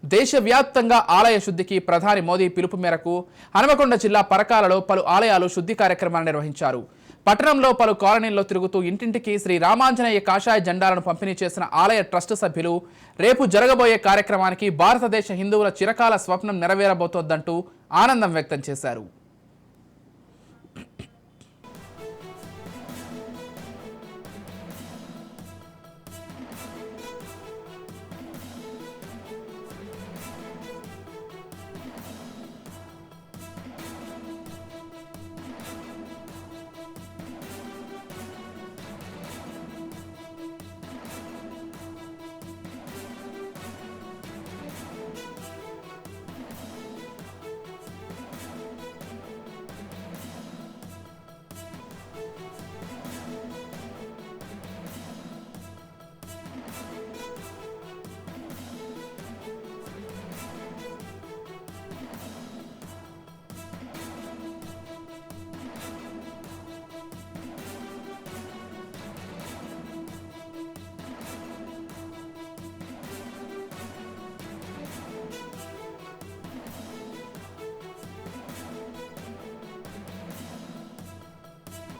దేశవ్యాప్తంగా ఆలయ శుద్ధికి ప్రధాని మోదీ పిలుపు మేరకు హనుమకొండ జిల్లా పరకాలలో పలు ఆలయాలు శుద్ధి కార్యక్రమాలు నిర్వహించారు. పట్టణంలో పలు కాలనీల్లో తిరుగుతూ ఇంటింటికి శ్రీ రామాంజనేయ కాషాయ జెండాలను పంపిణీ చేసిన ఆలయ ట్రస్ట్ సభ్యులు రేపు జరగబోయే కార్యక్రమానికి భారతదేశ హిందువుల చిరకాల స్వప్నం నెరవేరబోతోందంటూ ఆనందం వ్యక్తం చేశారు.